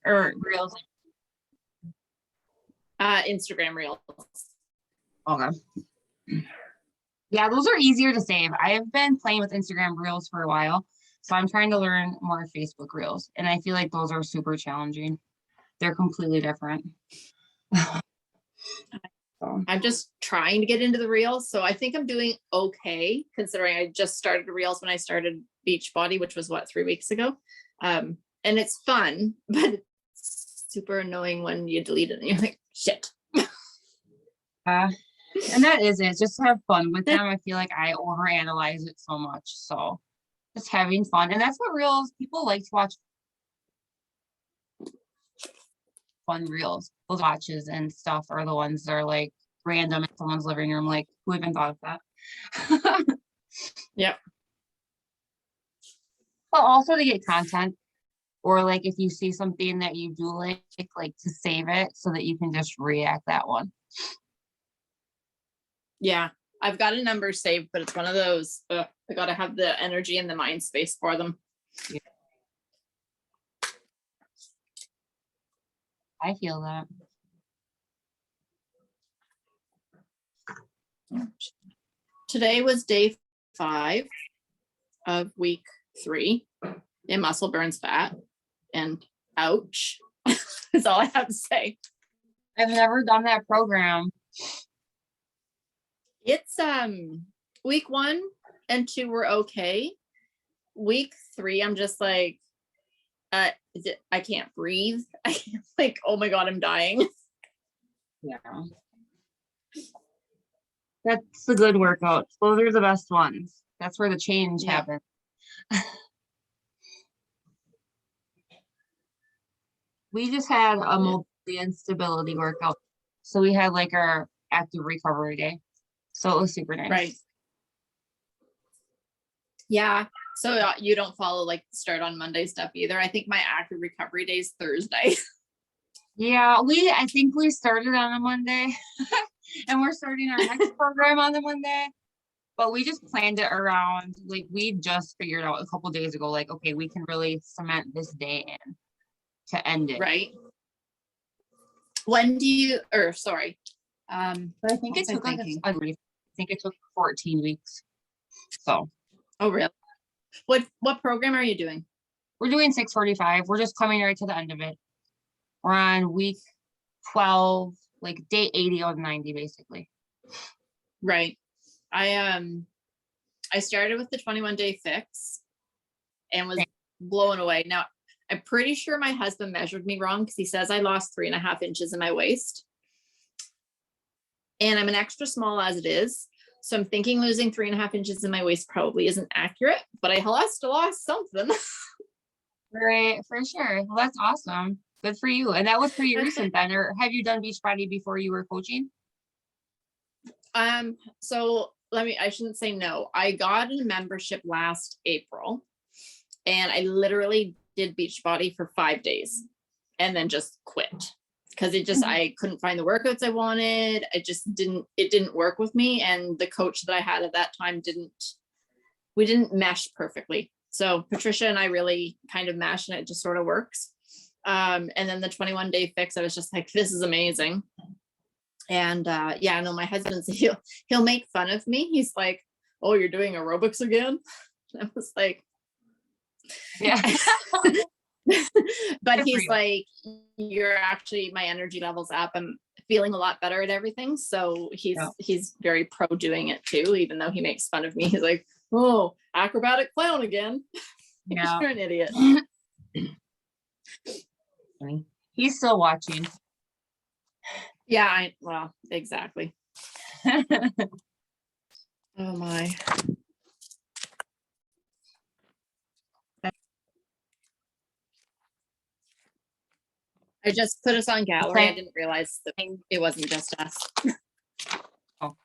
or reels? Instagram Reels. Okay. Yeah, those are easier to save. I have been playing with Instagram Reels for a while, so I'm trying to learn more Facebook Reels, and I feel like those are super challenging. They're completely different. So, I'm just trying to get into the Reels, so I think I'm doing okay considering I just started Reels when I started Beachbody, which was what, 3 weeks ago. And it's fun, but it's super annoying when you delete it and you're like, shit. and that is it. Just have fun with them. I feel like I overanalyze it so much. So just having fun. And that's what reels people like to watch fun reels. Those watches and stuff are the ones that are like random in someone's living room. Like, who even thought of that? Yep. But also to get content, or like if you see something that you do like to save it so that you can just react that one. Yeah. I've got a number saved, but it's one of those, I got to have the energy and the mind space for them. Yeah. I feel that. Today was day 5 of week 3 in muscle burns fat, and ouch. That's all I have to say. I've never done that program. It's week 1 and 2 were okay. Week 3, I'm just like, I can't breathe. I can't, like, oh my God, I'm dying. Yeah. That's the good workouts. Those are the best ones. That's where the change happens. We just had a mobility and stability workout. So we had like our active recovery day. So it was super nice. Right. Yeah. So you don't follow like start on Monday stuff either. I think my active recovery day is Thursday. Yeah, I think we started on a Monday and we're starting our next program on the Monday. But we just planned it around, like we just figured out a couple days ago, like, okay, we can really cement this day in to end it. Right. When do you, or sorry. But I think it took like I think it took 14 weeks. So. Oh, really? What program are you doing? We're doing 645. We're just coming right to the end of it. We're on week 12, like day 80 of 90, basically. Right. I started with the 21-day fix and was blown away. Now, I'm pretty sure my husband measured me wrong because he says I lost 3.5 inches in my waist. And I'm an extra small as it is. So I'm thinking losing 3.5 inches in my waist probably isn't accurate, but I lost something. Right, for sure. Well, that's awesome. Good for you. And that was pretty recent then, or have you done Beachbody before you were coaching? So I shouldn't say no. I got a membership last April and I literally did Beachbody for 5 days and then just quit because I couldn't find the workouts I wanted. It didn't work with me. And the coach that I had at that time we didn't mesh perfectly. So Patricia and I really kind of mesh and it just sort of works. And then the 21-day fix, I was just like, this is amazing. And yeah, no, my husband's he'll make fun of me. He's like, oh, you're doing aerobics again? I was like, yeah. But he's like, you're actually, my energy level's up. I'm feeling a lot better at everything. So he's very pro doing it too, even though he makes fun of me. He's like, oh, acrobatic clown again. Yeah. You're an idiot. He's still watching. Yeah, well, exactly. Oh my. I just put us on gallery. Okay. I didn't realize that it wasn't just us. Oh.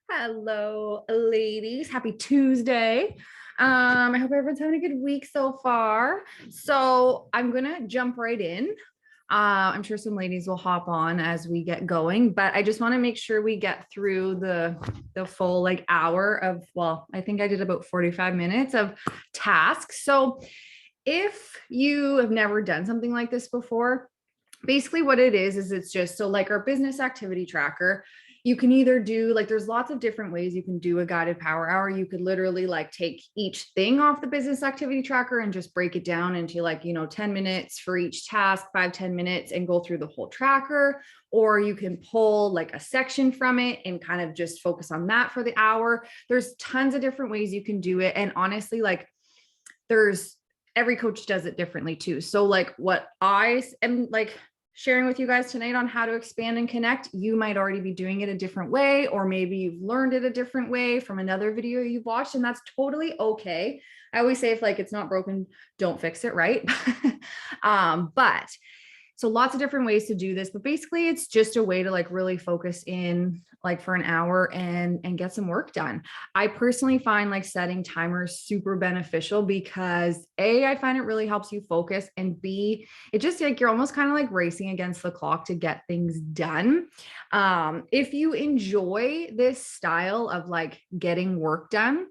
Hello, ladies. Happy Tuesday. I hope everyone's having a good week so far. So I'm gonna jump right in. I'm sure some ladies will hop on as we get going, but I just want to make sure we get through the full like hour of, well, I think I did about 45 minutes of tasks. So if you have never done something like this before, basically what it is it's just, so like our business activity tracker, you can either do like, there's lots of different ways you can do a guided power hour. You could literally like take each thing off the business activity tracker and just break it down into like, 10 minutes for each task, 5-10 minutes, and go through the whole tracker. Or you can pull like a section from it and kind of just focus on that for the hour. There's tons of different ways you can do it. And honestly, like there's, every coach does it differently too. So like what I am like sharing with you guys tonight on how to expand and connect, you might already be doing it a different way, or maybe you've learned it a different way from another video you've watched, and that's totally okay. I always say, if like it's not broken, don't fix it, right? But so lots of different ways to do this, but basically it's just a way to like really focus in like for an hour and get some work done. I personally find like setting timers super beneficial because A, I find it really helps you focus, and B, it just like you're almost kind of like racing against the clock to get things done. If you enjoy this style of like getting work done,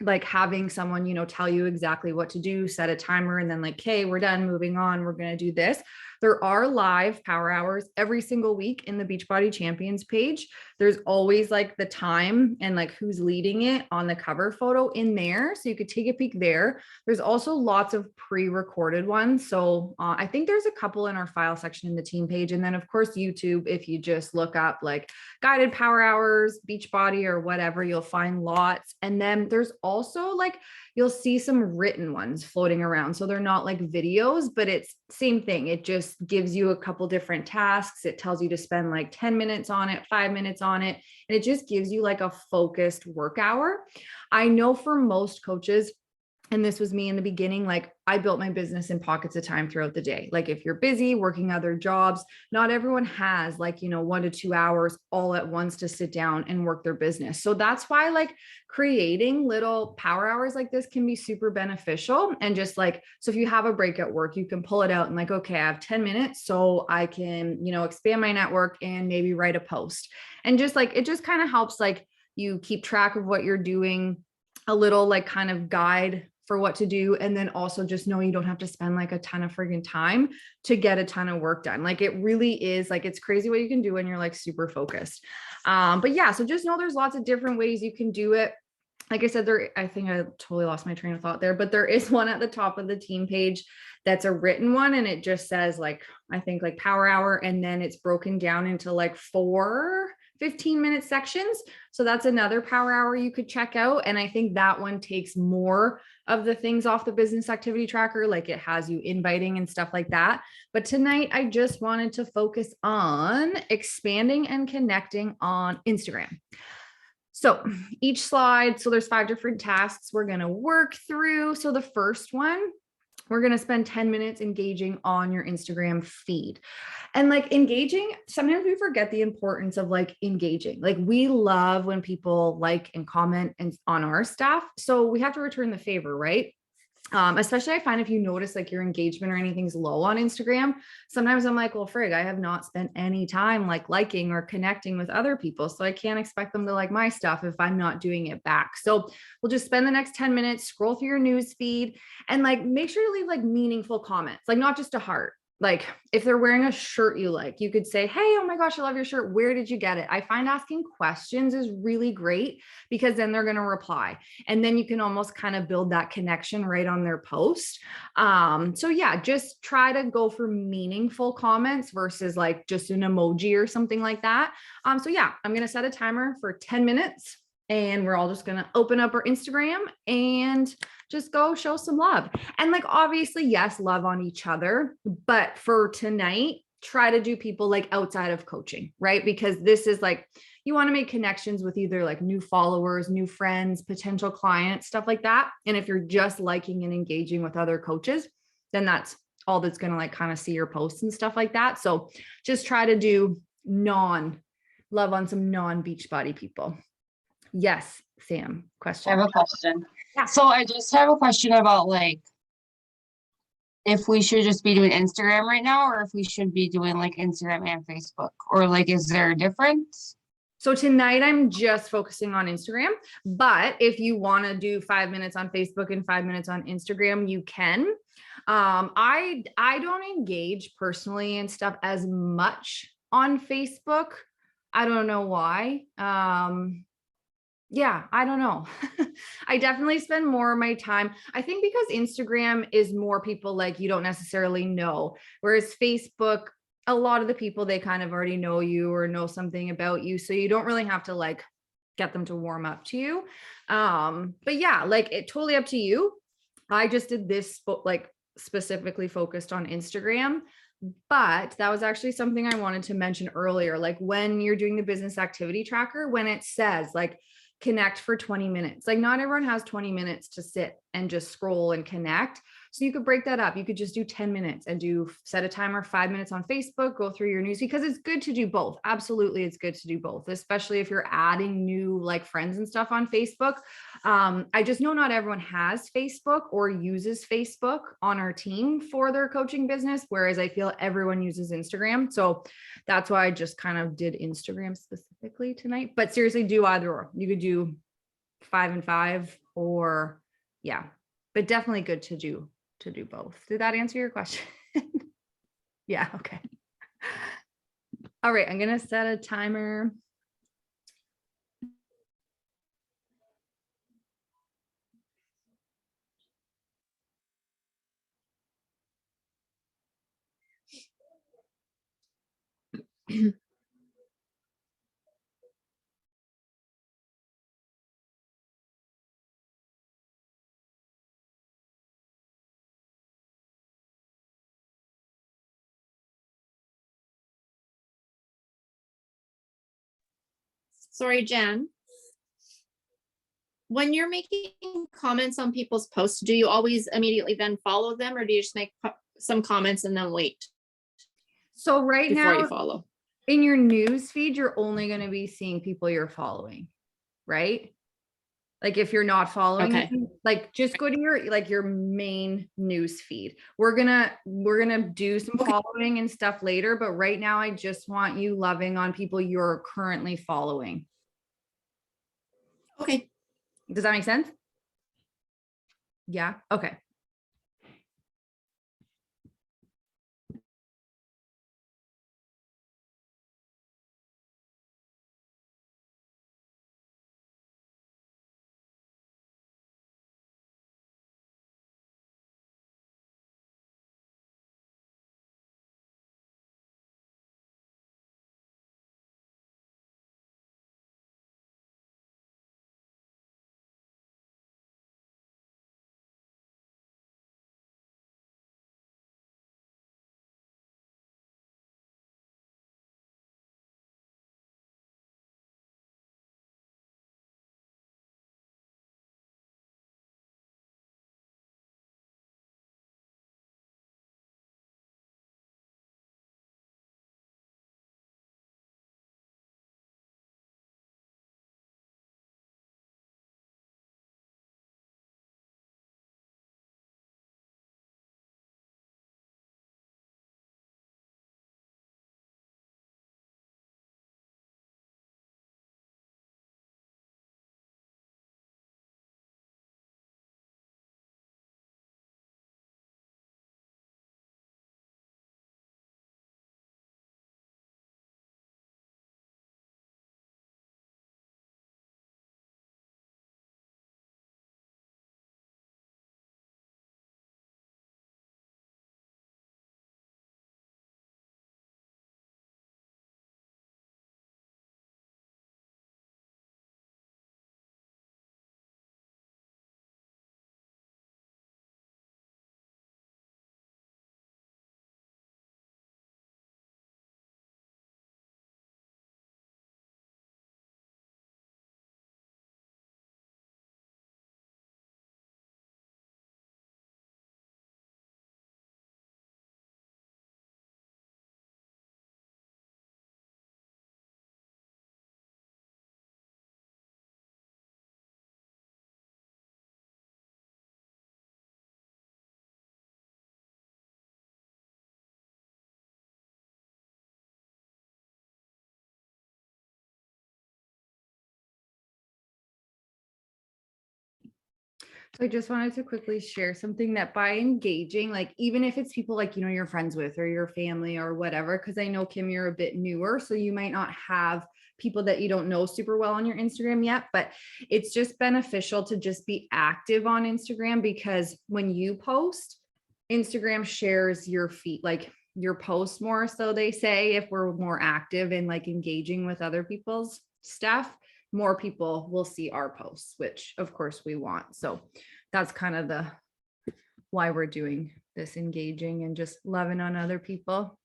like having someone, tell you exactly what to do, set a timer, and then like, okay, we're done, moving on, we're going to do this. There are live power hours every single week in the Beachbody Champions page. There's always like the time and like who's leading it on the cover photo in there. So you could take a peek there. There's also lots of pre-recorded ones. So I think there's a couple in our file section in the team page. And then of course, YouTube, if you just look up like guided power hours, Beachbody or whatever, you'll find lots. And then there's also like, you'll see some written ones floating around. So they're not like videos, but it's same thing. It just gives you a couple different tasks. It tells you to spend like 10 minutes on it, 5 minutes on it. And it just gives you like a focused work hour. I know for most coaches, and this was me in the beginning, like I built my business in pockets of time throughout the day. Like if you're busy working other jobs, not everyone has like, 1 to 2 hours all at once to sit down and work their business. So that's why like creating little power hours like this can be super beneficial. And just like, so if you have a break at work, you can pull it out and like, okay, I have 10 minutes so I can, expand my network and maybe write a post. And just like, it just kind of helps like you keep track of what you're doing, a little like kind of guide for what to do. And then also just know you don't have to spend like a ton of friggin' time to get a ton of work done. Like it really is like, it's crazy what you can do when you're like super focused. But yeah, so just know there's lots of different ways you can do it. Like I said, I think I totally lost my train of thought there, but there is one at the top of the team page that's a written one. And it just says like, I think like power hour. And then it's broken down into like 4 15-minute sections. So that's another power hour you could check out. And I think that one takes more of the things off the business activity tracker. Like it has you inviting and stuff like that. But tonight I just wanted to focus on expanding and connecting on Instagram. So each slide, so there's 5 different tasks we're going to work through. So the first one, we're going to spend 10 minutes engaging on your Instagram feed. And like engaging, sometimes we forget the importance of like engaging. Like we love when people like and comment and on our stuff. So we have to return the favor, right? Especially I find if you notice like your engagement or anything's low on Instagram, sometimes I'm like, well, frig, I have not spent any time like liking or connecting with other people. So I can't expect them to like my stuff if I'm not doing it back. So we'll just spend the next 10 minutes, scroll through your news feed and like make sure to leave like meaningful comments, like not just a heart. Like if they're wearing a shirt you like, you could say, hey, oh my gosh, I love your shirt. Where did you get it? I find asking questions is really great because then they're going to reply. And then you can almost kind of build that connection right on their post. So yeah, just try to go for meaningful comments versus like just an emoji or something like that. So yeah, I'm going to set a timer for 10 minutes and we're all just going to open up our Instagram and just go show some love. And like, obviously, yes, love on each other, but for tonight, try to do people like outside of coaching, right? Because this is like, you want to make connections with either like new followers, new friends, potential clients, stuff like that. And if you're just liking and engaging with other coaches, then that's all that's going to like kind of see your posts and stuff like that. So just try to do love on some non Beachbody people. Yes, Sam, I question. have a question. Yeah. So I just have a question about like, if we should just be doing Instagram right now, or if we should be doing like Instagram and Facebook, or like, is there a difference? So tonight I'm just focusing on Instagram, but if you want to do 5 minutes on Facebook and 5 minutes on Instagram, you can. I don't engage personally and stuff as much on Facebook. I don't know why. Yeah, I don't know. I definitely spend more of my time. I think because Instagram is more people like you don't necessarily know, whereas Facebook, a lot of the people they kind of already know you or know something about you, so you don't really have to like get them to warm up to you. But yeah, like it totally up to you. I just did this like specifically focused on Instagram. But that was actually something I wanted to mention earlier. Like when you're doing the business activity tracker, when it says like connect for 20 minutes, like not everyone has 20 minutes to sit and just scroll and connect. So you could break that up. You could just do 10 minutes and do set a timer, 5 minutes on Facebook, go through your news because it's good to do both. Absolutely. It's good to do both, especially if you're adding new like friends and stuff on Facebook. I just know not everyone has Facebook or uses Facebook on our team for their coaching business, whereas I feel everyone uses Instagram. So that's why I just kind of did Instagram specifically tonight. But seriously, do either or. You could do 5 and 5 or yeah, but definitely good to do both. Did that answer your question? Yeah, okay. All right, I'm gonna set a timer. Sorry, Jen. When you're making comments on people's posts, do you always immediately then follow them, or do you just make some comments and then wait So right before now you follow? in your news feed, you're only going to be seeing people you're following, right? Like if you're not following Okay. them, like just go to your main news feed. We're gonna do some Okay. following and stuff later, but right now I just want you loving on people you're currently following. Okay. Does that make sense? Yeah. Okay. So I just wanted to quickly share something that by engaging, like even if it's people like, you're friends with or your family or whatever, because I know Kim, you're a bit newer, so you might not have people that you don't know super well on your Instagram yet, but it's just beneficial to just be active on Instagram because when you post, Instagram shares your feed, like your post more. So they say if we're more active and like engaging with other people's stuff, more people will see our posts, which of course we want. So that's kind of the why we're doing this, engaging and just loving on other people.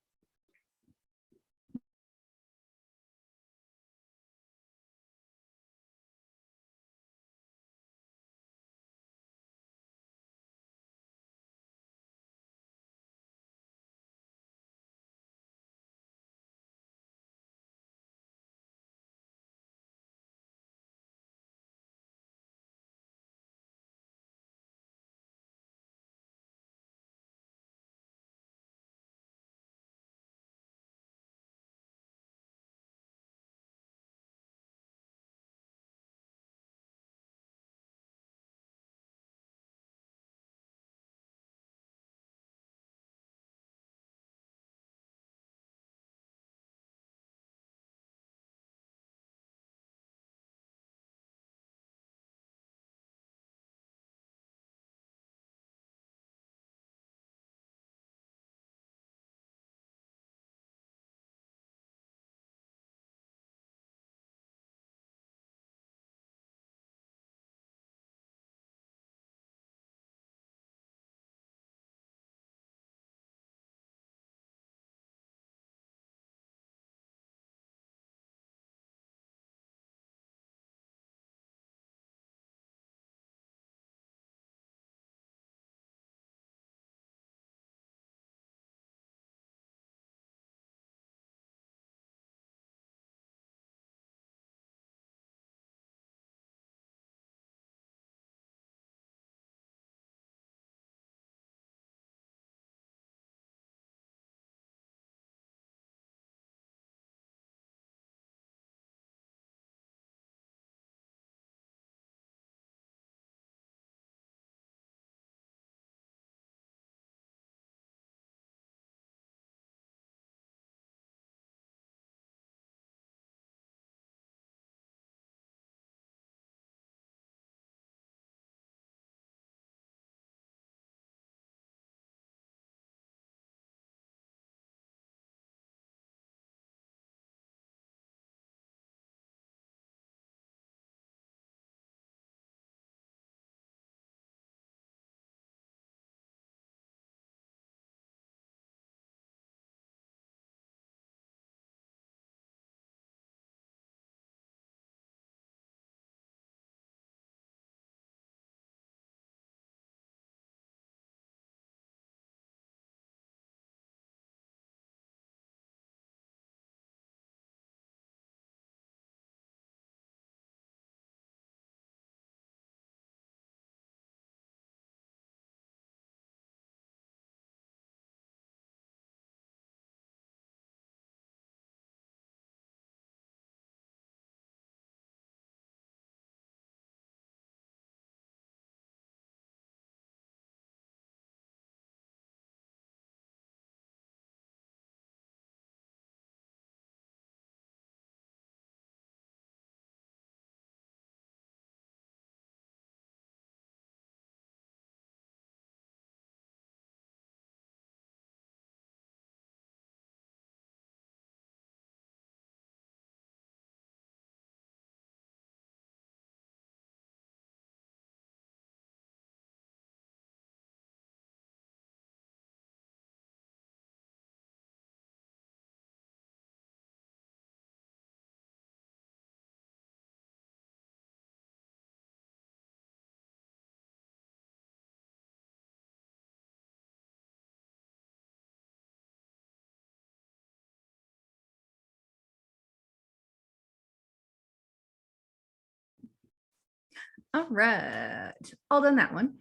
All right, all done that one.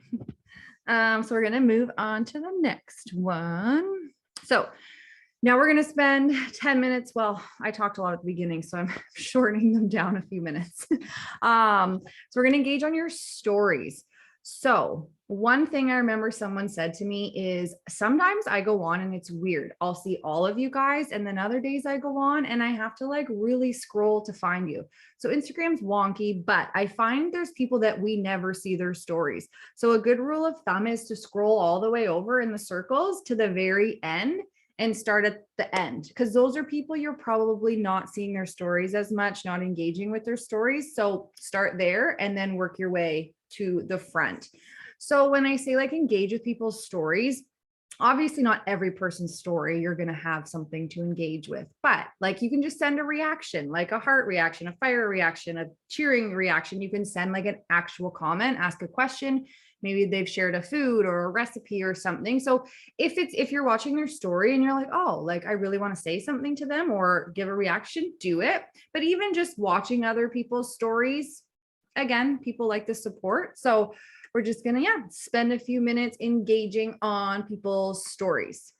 So we're gonna move on to the next one. So now we're gonna spend 10 minutes. Well, I talked a lot at the beginning, so I'm shortening them down a few minutes. So we're gonna engage on your stories. So, one thing I remember someone said to me is sometimes I go on and it's weird. I'll see all of you guys, and then other days I go on and I have to like really scroll to find you. So, Instagram's wonky, but I find there's people that we never see their stories. So, a good rule of thumb is to scroll all the way over in the circles to the very end and start at the end, because those are people you're probably not seeing their stories as much, not engaging with their stories. So, start there and then work your way to the front. So when I say like engage with people's stories, obviously not every person's story you're going to have something to engage with, but like you can just send a reaction, like a heart reaction, a fire reaction, a cheering reaction. You can send like an actual comment, ask a question. Maybe they've shared a food or a recipe or something. So if you're watching their story and you're like, oh, like I really want to say something to them or give a reaction, do it. But even just watching other people's stories, again, people like the support. So we're just gonna, yeah, spend a few minutes engaging on people's stories.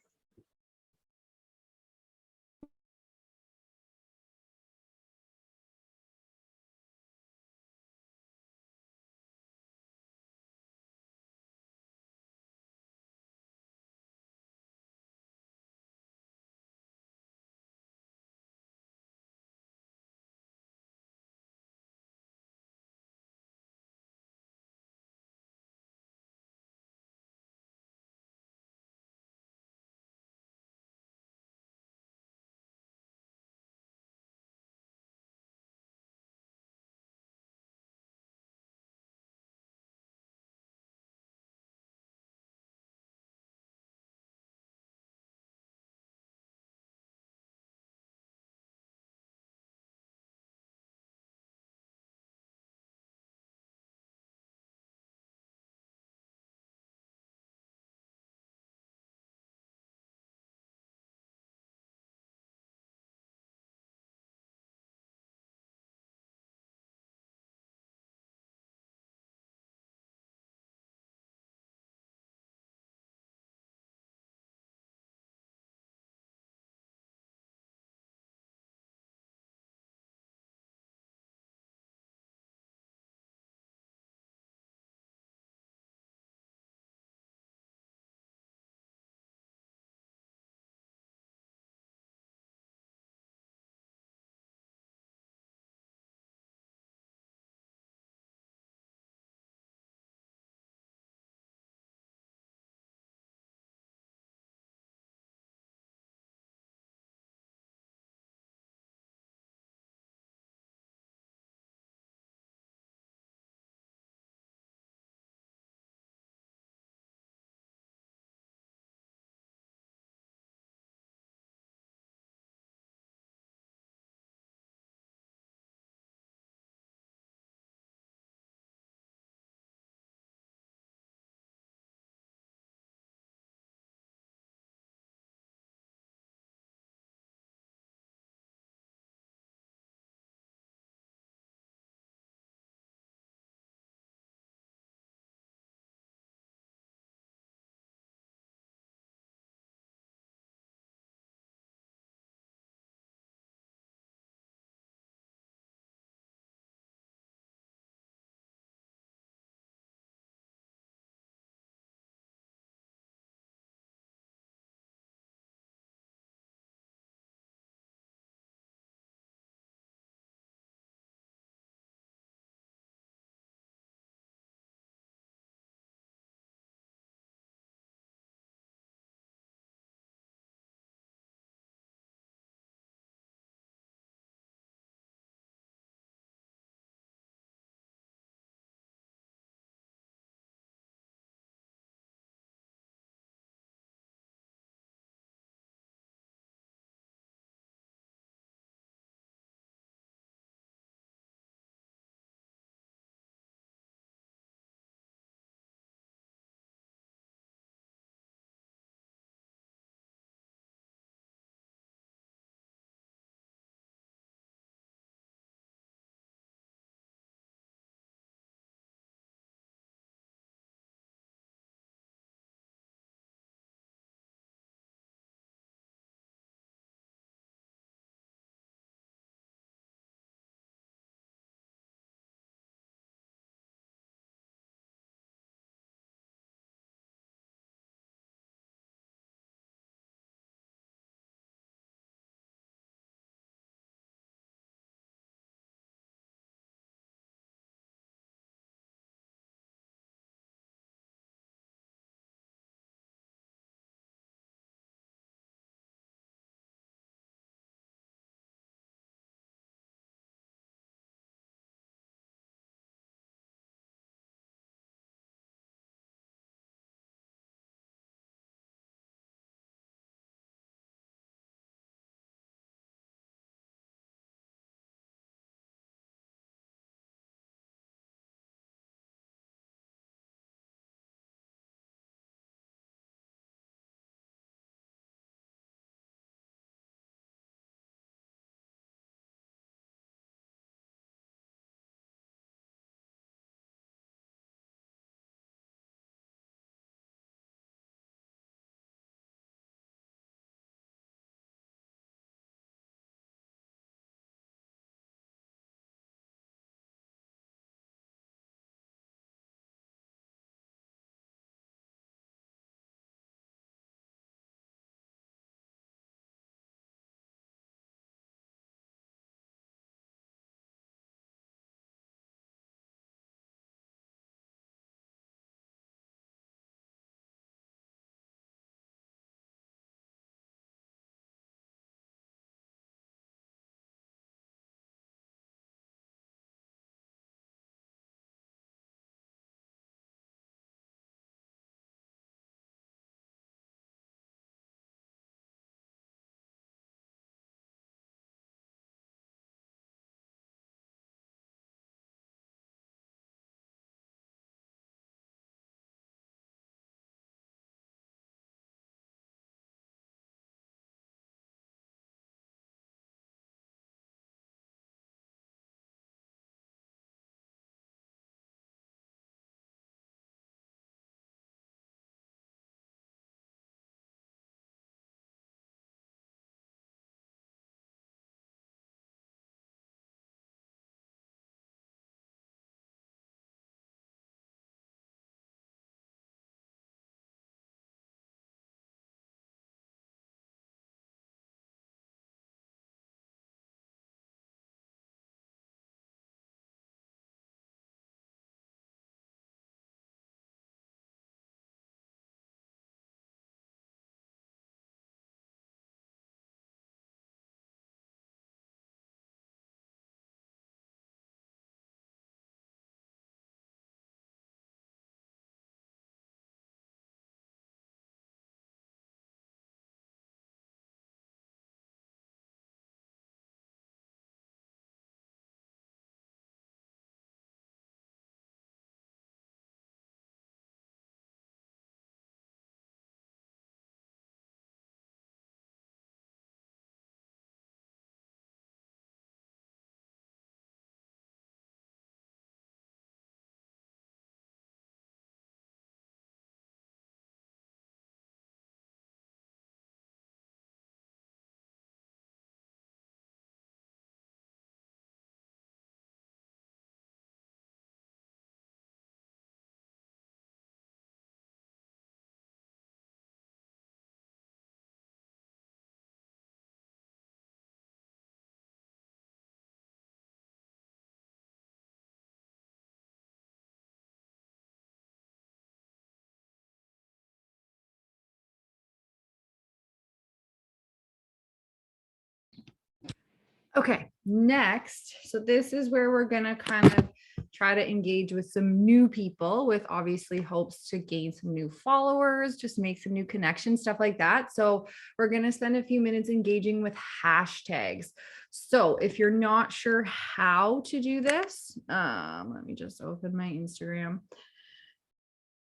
Okay, next. So this is where we're gonna kind of try to engage with some new people with obviously hopes to gain some new followers, just make some new connections, stuff like that. So we're gonna spend a few minutes engaging with hashtags. So if you're not sure how to do this, let me just open my Instagram.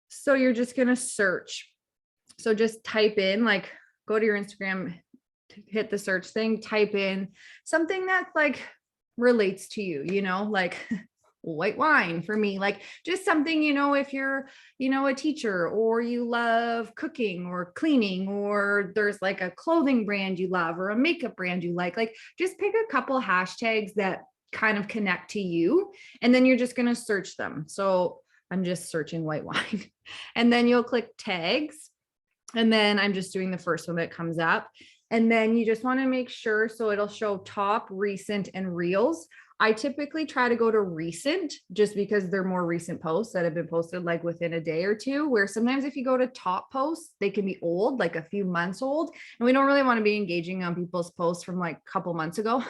So you're just gonna search. So just type in, like, go to your Instagram, hit the search thing, type in something that like relates to you, like white wine for me, like just something, if you're, a teacher or you love cooking or cleaning, or there's like a clothing brand you love or a makeup brand you like just pick a couple hashtags that kind of connect to you. And then you're just going to search them. So I'm just searching white wine and then you'll click tags. And then I'm just doing the first one that comes up. And then you just want to make sure, so it'll show top, recent, and reels. I typically try to go to recent just because they're more recent posts that have been posted like within a day or two, where sometimes if you go to top posts, they can be old, like a few months old. And we don't really want to be engaging on people's posts from like a couple months ago.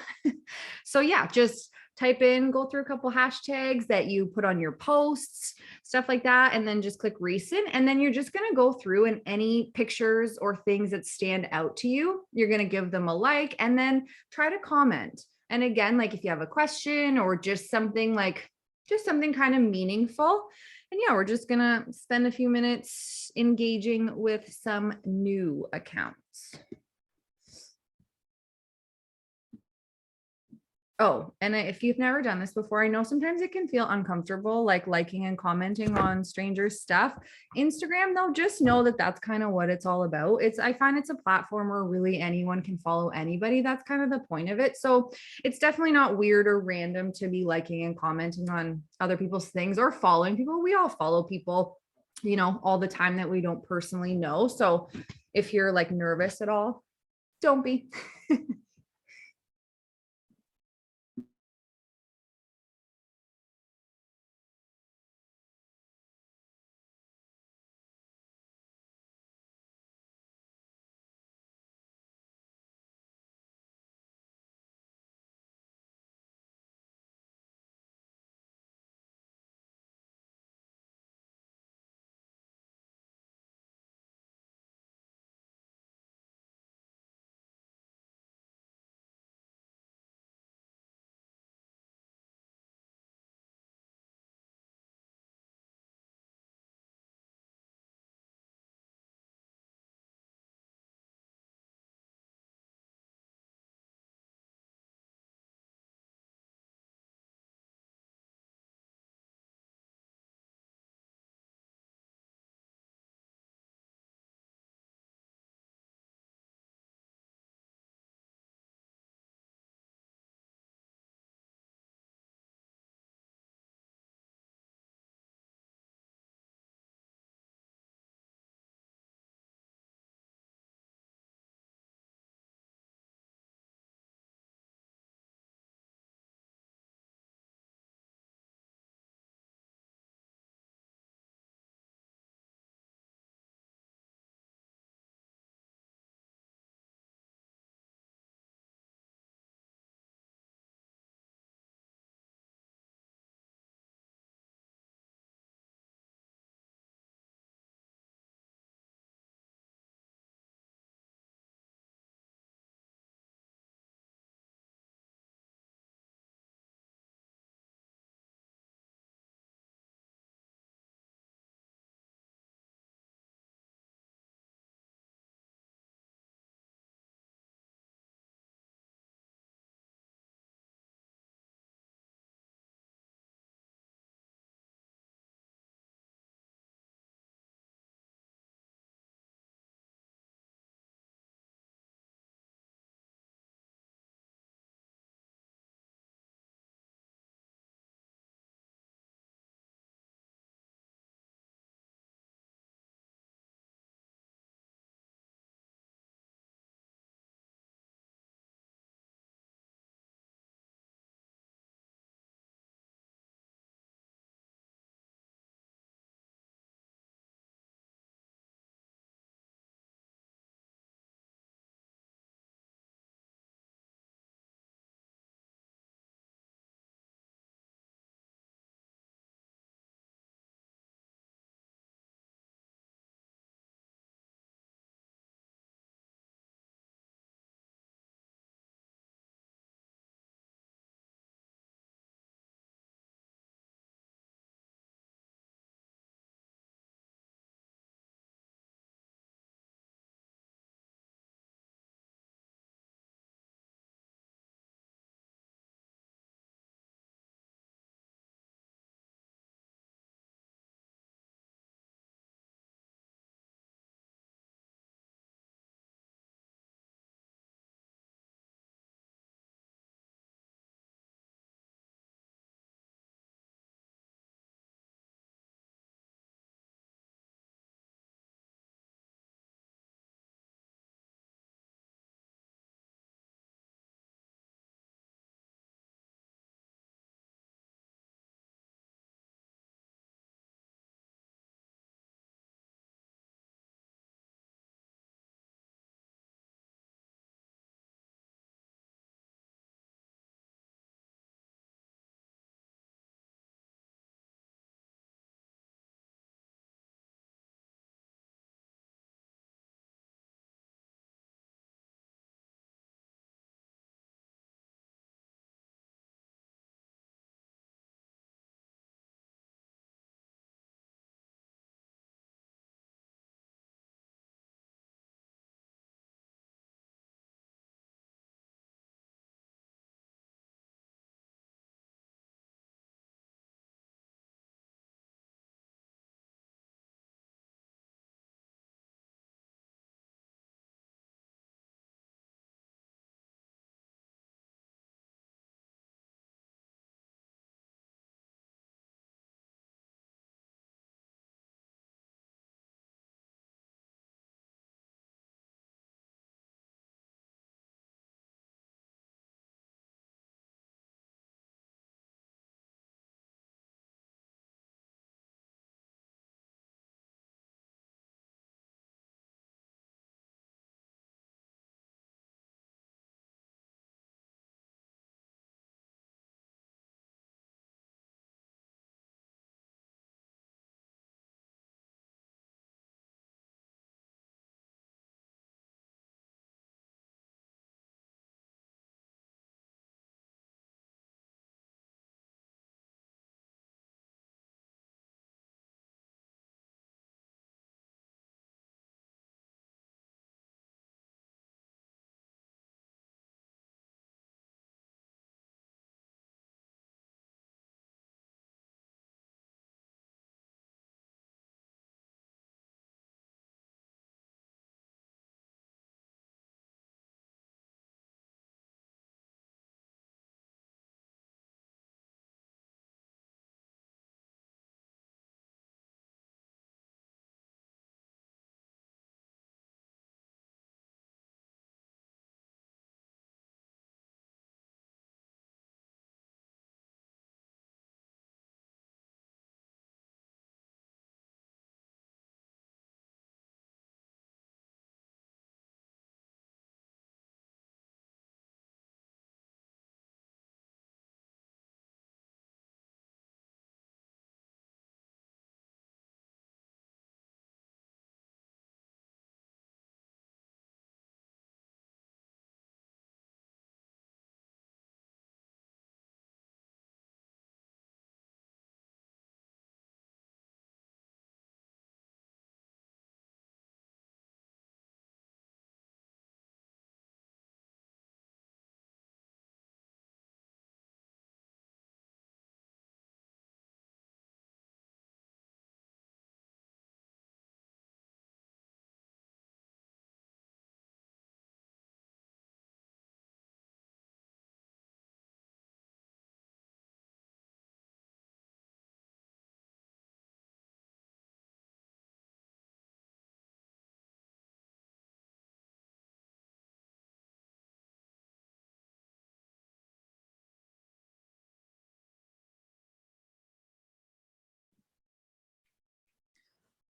So yeah, just type in, go through a couple hashtags that you put on your posts, stuff like that, and then just click recent. And then you're just going to go through, and any pictures or things that stand out to you, you're going to give them a like and then try to comment. And again, like if you have a question or just something kind of meaningful. And yeah, we're just going to spend a few minutes engaging with some new accounts. Oh, and if you've never done this before, I know sometimes it can feel uncomfortable, like liking and commenting on strangers' stuff. Instagram, though, just know that that's kind of what it's all about. I find it's a platform where really anyone can follow anybody. That's kind of the point of it. So it's definitely not weird or random to be liking and commenting on other people's things or following people. We all follow people, all the time that we don't personally know. So if you're like nervous at all, don't be.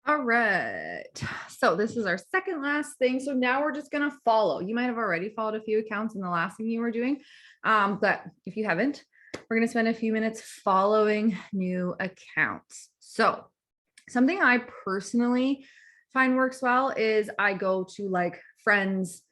All right. So this is our second last thing. So now we're just going to follow. You might have already followed a few accounts in the last thing you were doing. But if you haven't, we're going to spend a few minutes following new accounts. So something I personally find works well is I go to like friends,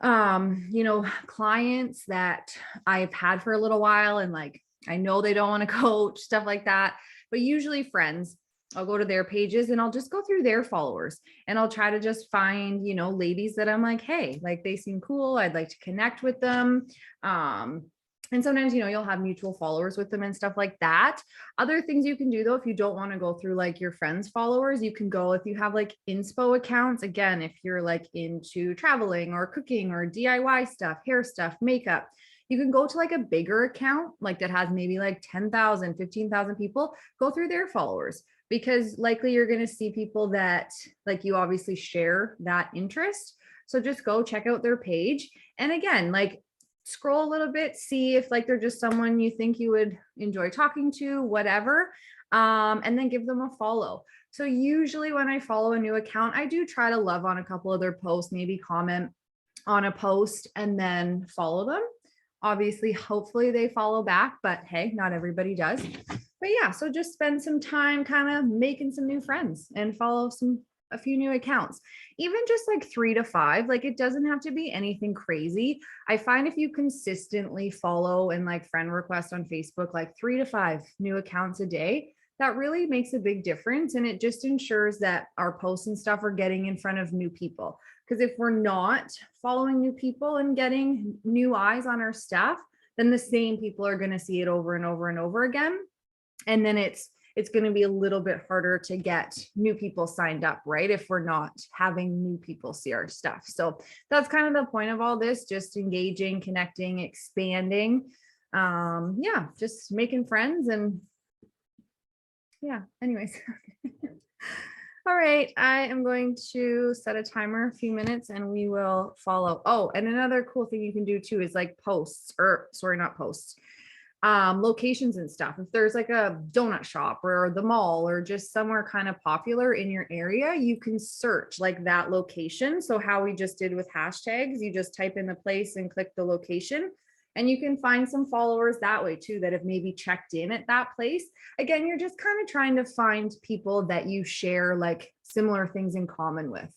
clients that I've had for a little while and like I know they don't want to coach, stuff like that. But usually friends, I'll go to their pages and I'll just go through their followers and I'll try to just find, ladies that I'm like, hey, like they seem cool. I'd like to connect with them. And sometimes, you'll have mutual followers with them and stuff like that. Other things you can do though, if you don't want to go through like your friends' followers, you can go if you have like inspo accounts. Again, if you're like into traveling or cooking or DIY stuff, hair stuff, makeup, you can go to like a bigger account, like that has maybe like 10,000, 15,000 people, go through their followers because likely you're going to see people that like you obviously share that interest. So just go check out their page. And again, like scroll a little bit, see if like they're just someone you think you would enjoy talking to, whatever, and then give them a follow. So usually when I follow a new account, I do try to love on a couple of their posts, maybe comment on a post and then follow them. Obviously, hopefully they follow back, but hey, not everybody does. But yeah, so just spend some time kind of making some new friends and follow a few new accounts, even just like 3 to 5. Like it doesn't have to be anything crazy. I find if you consistently follow and like friend request on Facebook, like 3 to 5 new accounts a day, that really makes a big difference. And it just ensures that our posts and stuff are getting in front of new people. Because if we're not following new people and getting new eyes on our stuff, then the same people are going to see it over and over and over again. And then it's going to be a little bit harder to get new people signed up, right? If we're not having new people see our stuff. So that's kind of the point of all this, just engaging, connecting, expanding. Just making friends and yeah, anyways. All right, I am going to set a timer a few minutes and we will follow. Oh, and another cool thing you can do too is like posts or sorry, not posts, locations and stuff. If there's like a donut shop or the mall or just somewhere kind of popular in your area, you can search like that location. So how we just did with hashtags, you just type in the place and click the location. And you can find some followers that way too, that have maybe checked in at that place. Again, you're just kind of trying to find people that you share like similar things in common with.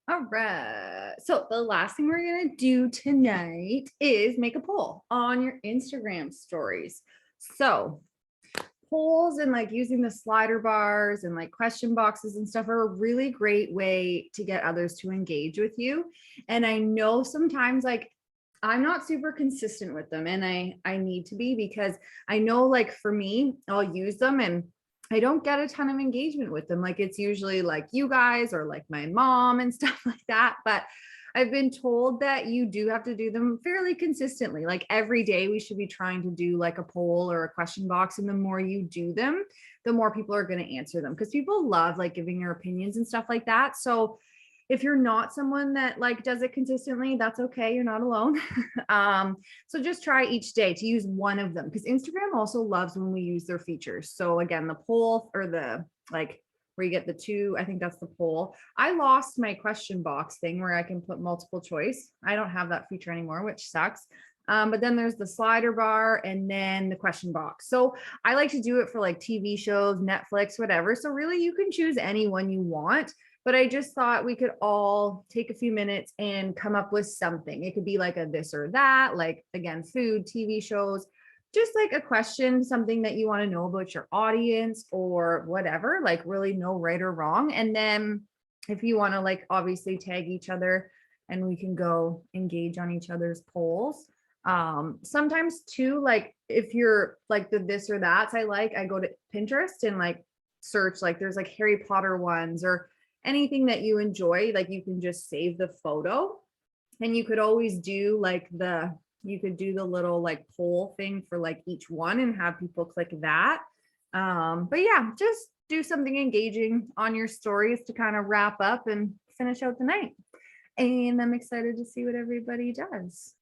All right. So the last thing we're going to do tonight is make a poll on your Instagram stories. So polls and like using the slider bars and like question boxes and stuff are a really great way to get others to engage with you. And I know sometimes like I'm not super consistent with them, and I need to be, because I know like for me, I'll use them and I don't get a ton of engagement with them. Like it's usually like you guys or like my mom and stuff like that. But I've been told that you do have to do them fairly consistently. Like every day we should be trying to do like a poll or a question box. And the more you do them, the more people are going to answer them, because people love like giving their opinions and stuff like that. So if you're not someone that like does it consistently, that's okay. You're not alone. So just try each day to use one of them, because Instagram also loves when we use their features. So again, the poll or the like where you get the two, I think that's the poll. I lost my question box thing where I can put multiple choice. I don't have that feature anymore, which sucks. But then there's the slider bar and then the question box. So I like to do it for like TV shows, Netflix, whatever. So really you can choose any one you want. But I just thought we could all take a few minutes and come up with something. It could be like a this or that, like again, food, TV shows, just like a question, something that you want to know about your audience or whatever, like really no right or wrong. And then if you want to like obviously tag each other and we can go engage on each other's polls. Sometimes too, like if you're like the this or that's I go to Pinterest and like search, like there's like Harry Potter ones or anything that you enjoy, like you can just save the photo. And you could always do like you could do the little like poll thing for like each one and have people click that. But yeah, just do something engaging on your stories to kind of wrap up and finish out the night. And I'm excited to see what everybody does.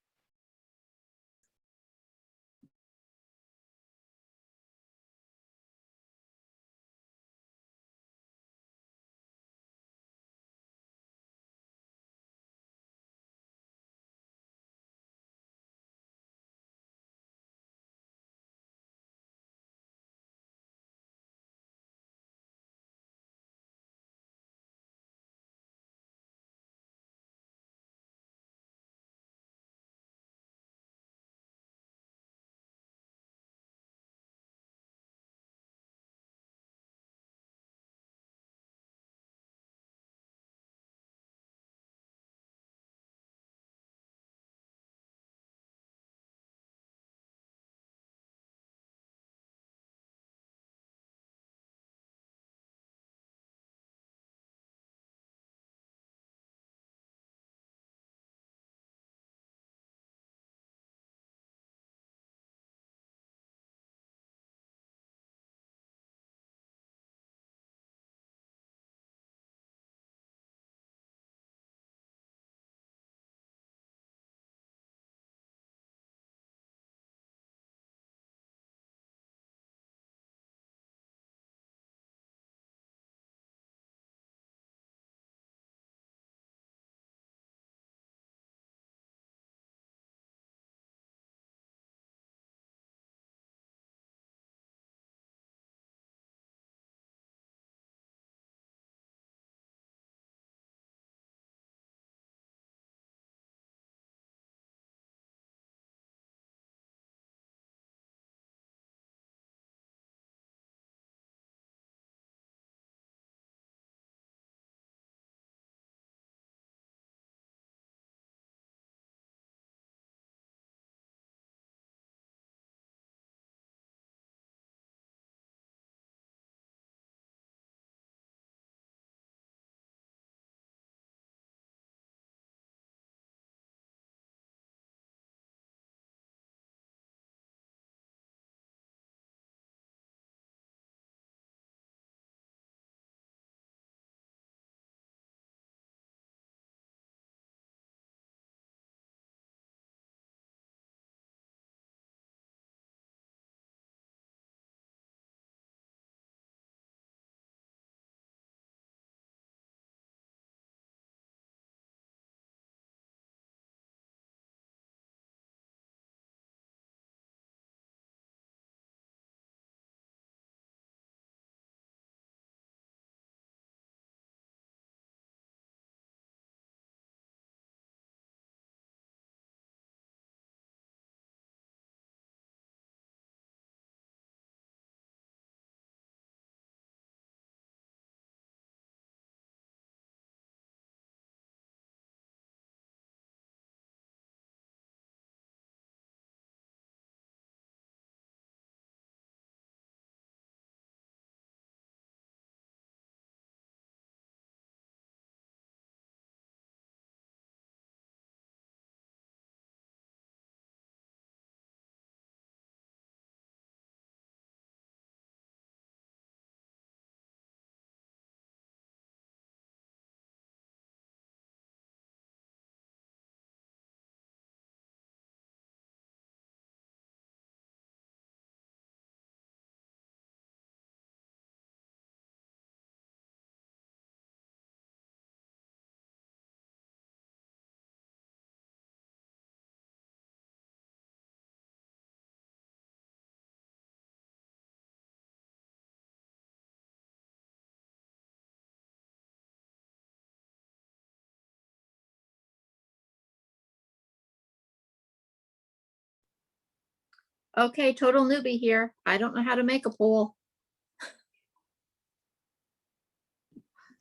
Okay, total newbie here. I don't know how to make a poll.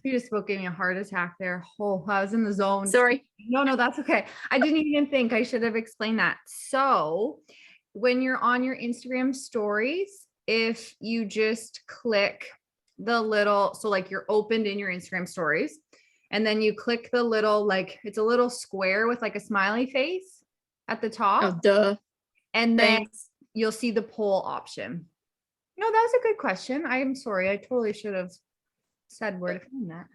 You just spoke gave me a heart attack there. Oh, I was in the zone. Sorry. No, that's okay. I didn't even think I should have explained that. So when you're on your Instagram stories, if you just click the little, so like you're opened in your Instagram stories, and then you click the little, like it's a little square with like a smiley face at the Oh, top, duh. and then Thanks. you'll see the poll option. No, that was a good question. I am sorry. I totally should have said where to find that.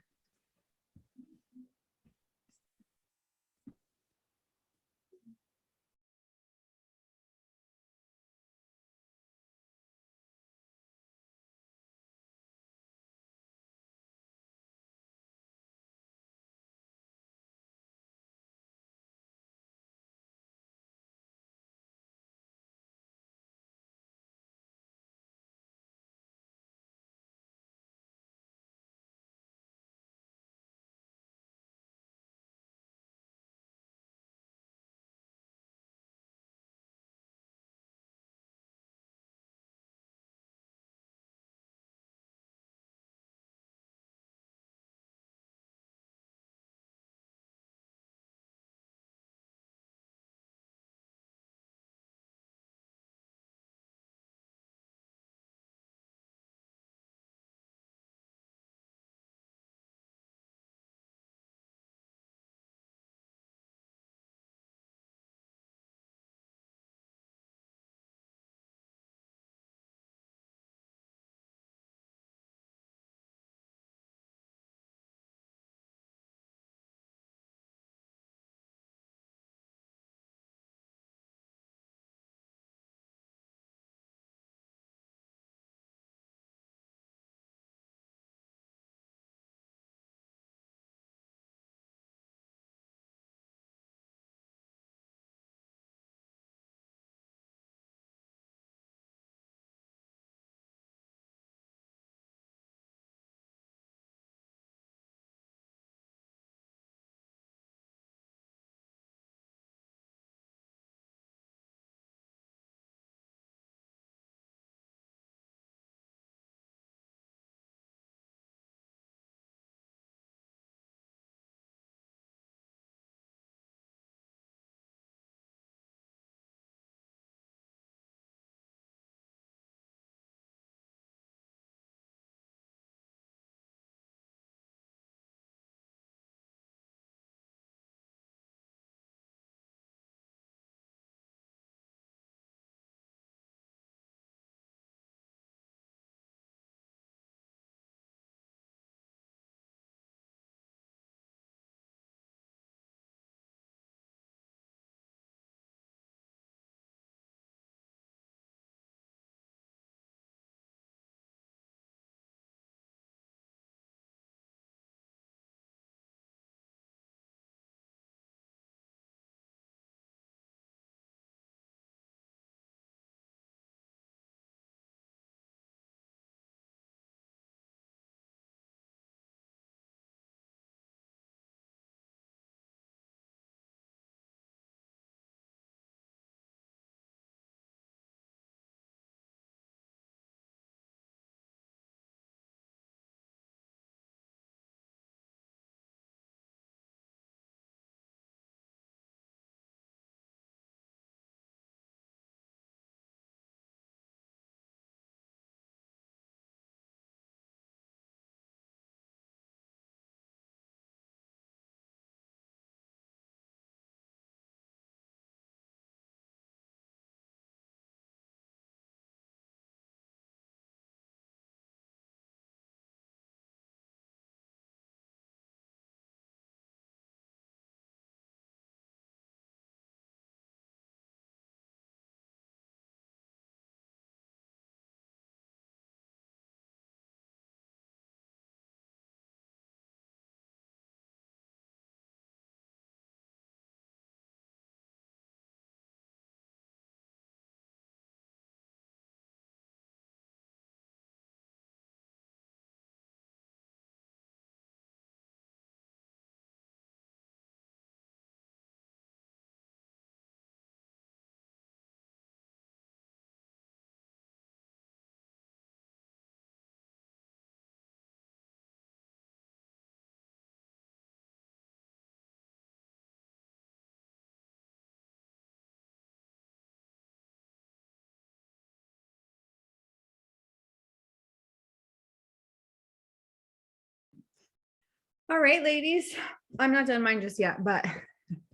All right, ladies, I'm not done mine just yet, but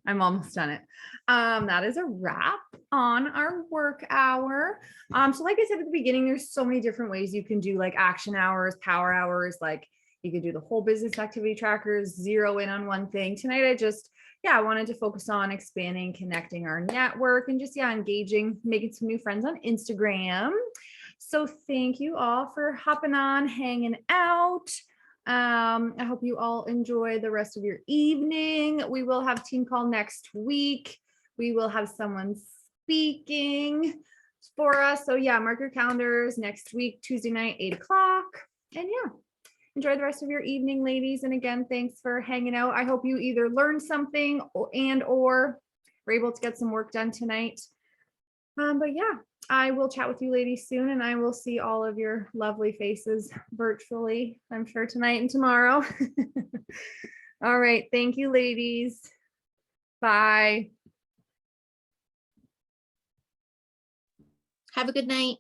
I'm almost done it. That is a wrap on our work hour. So like I said at the beginning, there's so many different ways you can do like action hours, power hours, like you could do the whole business activity trackers, zero in on one thing. Tonight, I wanted to focus on expanding, connecting our network and just, engaging, making some new friends on Instagram. So thank you all for hopping on, hanging out. I hope you all enjoy the rest of your evening. We will have team call next week. We will have someone speaking for us. So mark your calendars next week, Tuesday night, 8:00. And enjoy the rest of your evening, ladies. And again, thanks for hanging out. I hope you either learned something or were able to get some work done tonight. But I will chat with you ladies soon, and I will see all of your lovely faces virtually, I'm sure tonight and tomorrow. All right. Thank you, ladies. Bye. Have a good night.